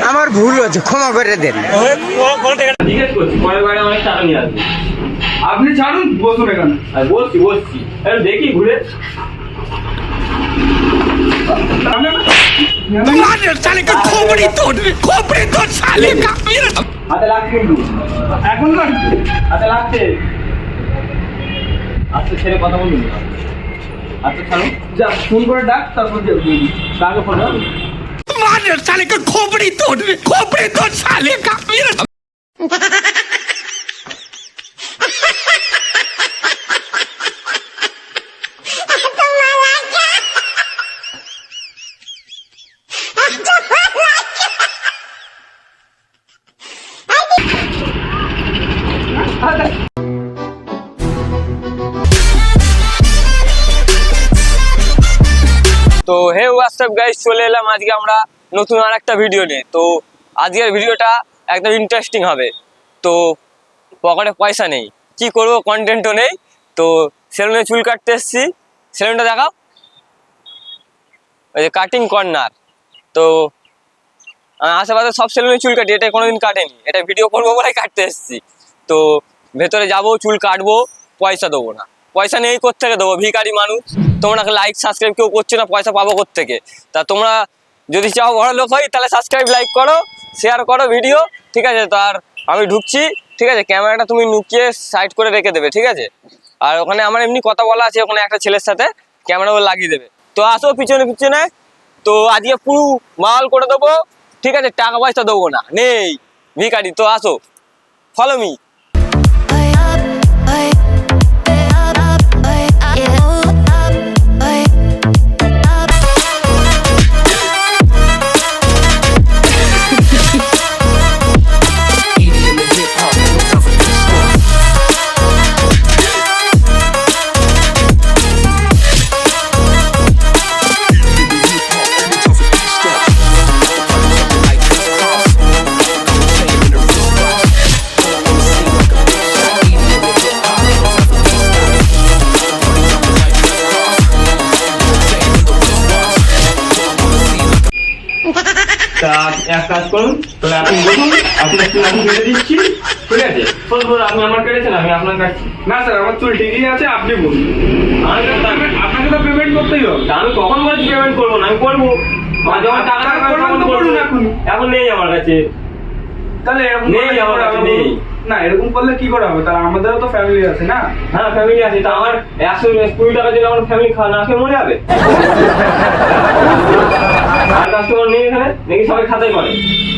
আমার ভুল হচ্ছে, ক্ষমা করে দেন। জিজ্ঞেস করছি পরের বারে অনেক টাকা নিয়ে আসবে। আপনি ছাড়ুন, বসুন এখানে। বসছি দেখি ঘুরে। হাতে লাগছে কিন্তু, এখন লাগছে। হাতে লাগছে। আচ্ছা ছেড়ে কথা বলুন। আচ্ছা ছাড়ুন, যা ফোন করে ডাক, তারপর কাকে ফোন করুন। साले का खोपड़ी तोड़ साले का তো হে হোয়াটসঅ্যাপ গাইস, চলে এলাম আজকে আমরা নতুন আর একটা ভিডিও নিয়ে। তো আজকের ভিডিওটা একদম ইন্টারেস্টিং হবে। তো পকেটে পয়সা নেই, কি করবো, কন্টেন্টও নেই। তো সেলুনে চুল কাটতে এসেছি। সেলুনটা দেখাও, ওই যে কাটিং কর্নার। তো আশেপাশে সব সেলুনে চুল কাটি, এটা কোনোদিন কাটেনি, এটা ভিডিও করবো বলে কাটতে এসেছি। তো ভেতরে যাবো, চুল কাটবো, পয়সা দেবো না। পয়সা নেই, কোত্থেকে দেবো, ভিখারি মানুষ। তোমরা লাইক সাবস্ক্রাইব কেউ করছো না, পয়সা পাবো কোত্থেকে? তা তোমরা যদি চাও বড় লোক হয় তাহলে সাবস্ক্রাইব লাইক করো, শেয়ার করো ভিডিও, ঠিক আছে? তো আর আমি ঢুকছি, ঠিক আছে? ক্যামেরাটা তুমি লুকিয়ে সাইড করে রেখে দেবে, ঠিক আছে? আর ওখানে আমার এমনি কথা বলা আছে, ওখানে একটা ছেলের সাথে ক্যামেরাও লাগিয়ে দেবে। তো আসো পিছনে পিছনে। তো আজকে পুরো মাল করে দেবো, ঠিক আছে? টাকা পয়সা দেবো না, নেই, ভিখারি। তো আসো, ফলো মি। তা এক কাজ করুন, তাহলে আপনি বলুন, আপনার চুল আমি কেটে দিচ্ছি, ঠিক আছে? আপনি আমার কেটেছেন, আমি আপনার কাটছি না স্যার, আমার চুল ঠিকই আছে, আপনি বলুন। আপনাকে তো পেমেন্ট করতেই হবে। আমি কখন বলছি পেমেন্ট করবো না? আমি করবো, যখন টাকা এখন নেই আমার কাছে। তাহলে এরকম নেই আমার কাছে, নেই। না, এরকম করলে কি করে হবে? তাহলে আমাদেরও তো ফ্যামিলি আছে না? হ্যাঁ ফ্যামিলি আছে। তা আমার 120 টাকা দিলে আমার ফ্যামিলি খাওয়া না খেয়ে মরে যাবে? আর কাস্টমার নেই এখানে নাকি? সবাই খাতাই করে,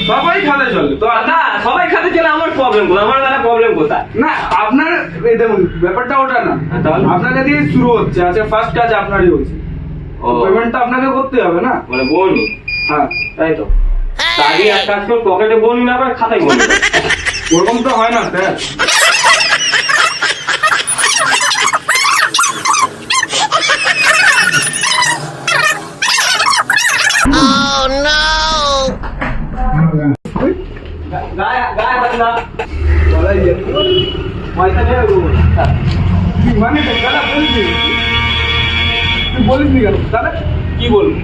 সবাই খাতে চলে তো। না সবাই খাতে চলে, আমার প্রবলেম কোথায়? আমার দ্বারা প্রবলেম কোথায়? না আপনার এই দেখুন, ব্যাপারটা ওটা না। তাহলে আপনাকে দিয়ে শুরু হচ্ছে, আচ্ছা ফার্স্ট কাজ আপনারই হয়েছে, পেমেন্টটা আপনাকে করতে হবে না? মানে বনি? হ্যাঁ তাই তো। আগে এক কাজ করে, পকেটে বনি না করে খাতায় বনি। ওরকম তো হয় না স্যার। গায়ে হাত না, পয়সা নেই মানে দাদা বলছি, তুই বলিস নি কেন দাদা? কি বলবো?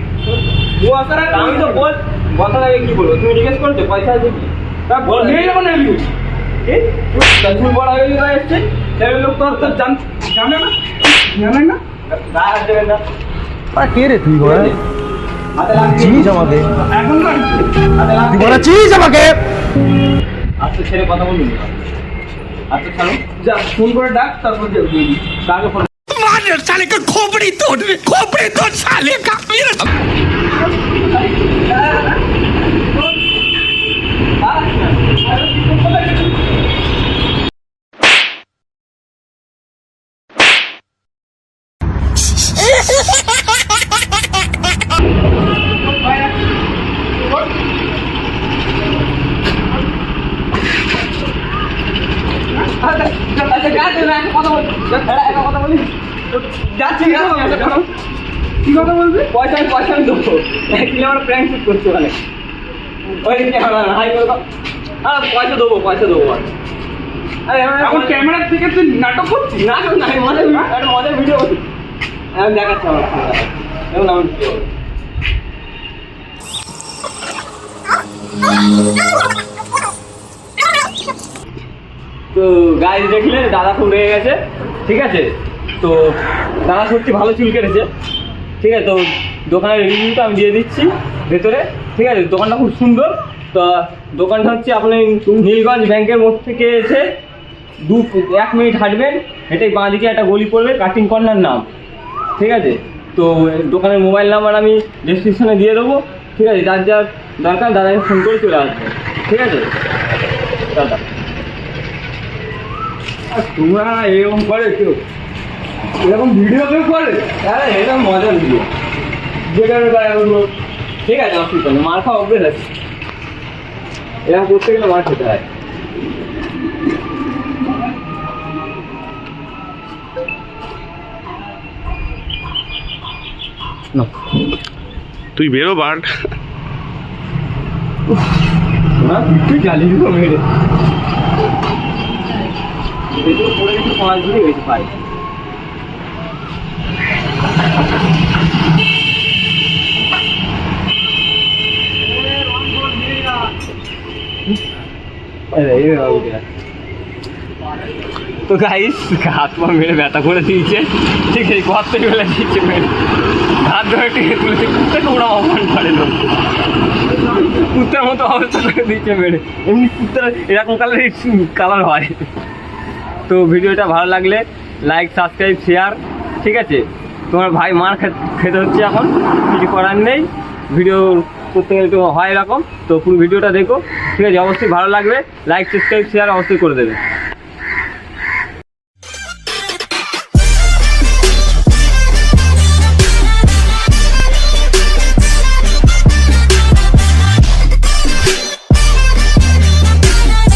ও আসার আগে আমি তো বল, কথার আগে কি বলবো? তুমি জিজ্ঞেস করছো পয়সা আছে কি? বল নিয়ে যাবো না এলি চুল বড় হয়ে গেলে এসছে, ছেলের লোক তো তো জানে না, জানে না। গায়ে হাত দেবেন না। কে রে তুই বল? হাতে লাগছে, চিনিস আমাকে? এখন লাগছে, হাতে লাগছে। তুই বল চিনিস আমাকে? আচ্ছা ছেড়ে কথা বলুন। আচ্ছা ছাড়ুন, যা ফোন করে ডাক, তারপর কাকে ফোন? साले का खोपड़ी तोड़ साले का কি কথা বলবি? পয়সা আমি দেবো, একদিন আমার প্র্যাঙ্ক শুট করছে মানে ওই হাই করবো। পয়সা দেবো এখন ক্যামেরার থেকে তুই নাটক করছিস? নাটক নাই, একটা মজার ভিডিও আমি দেখাচ্ছি আমার এখন আমার ভিডিও। তো গাইজ দেখলে দাদা খুব রেগে গেছে, ঠিক আছে। তো দাদা সত্যি ভালো চুল কেটেছে, ঠিক আছে। তো দোকানের রিভিউটা আমি দিয়ে দিচ্ছি ভেতরে, ঠিক আছে। দোকানটা খুব সুন্দর। তো দোকানটা হচ্ছে আপনি নীলগঞ্জ ব্যাংকের মোড় থেকে এসে 1 মিনিট হাঁটবেন, এটাই বাঁ দিকে একটা গলি পড়বে, কাটিং কর্নার নাম, ঠিক আছে। তো দোকানের মোবাইল নাম্বার আমি ডেসক্রিপশনে দিয়ে দেবো, ঠিক আছে। যার যার দরকার দাদাকে ফোন করে চলে আসবে, ঠিক আছে দাদা। তোমরা এরকম করে কেউ, এরকম ভিডিও কেউ করে? আরে এটা মজার ভিডিও, যেখানে ঠিক আছে। অসুবিধা নেই, মার খাওয়া অভ্যেস আছে, এরকম করতে গেলে মার খেতে হয়। তুই বেরো বাট। তুই জ্বালিয়ে দিত মেরে, ভেতরে পড়ে গেছে 5 দিনে গেছে পাই। তো গাইস হাত পা মেরে ব্যথা করে দিয়েছে, ঠিক আছে। ঘর থেকে ফেলে দিয়েছে মেরে, হাত ধরে টেনে তুলেছে, কুত্তাকে ওরা অপমান করে লোক, কুত্তার মতো অবস্থা করে দিয়েছে মেরে। এমনি কুত্তার এরকম কালার হয়। তো ভিডিওটা ভালো লাগলে লাইক, সাবস্ক্রাইব, শেয়ার, ঠিক আছে। তোমার ভাই মার খেতে হচ্ছে এখন, কিছু করার নেই, ভিডিও করতে গেলে তো হয় এরকম। তো পুরো ভিডিওটা দেখো, ঠিক আছে। অবশ্যই ভালো লাগবে, লাইক, সাবস্ক্রাইব, শেয়ার অবশ্যই করে দেবে।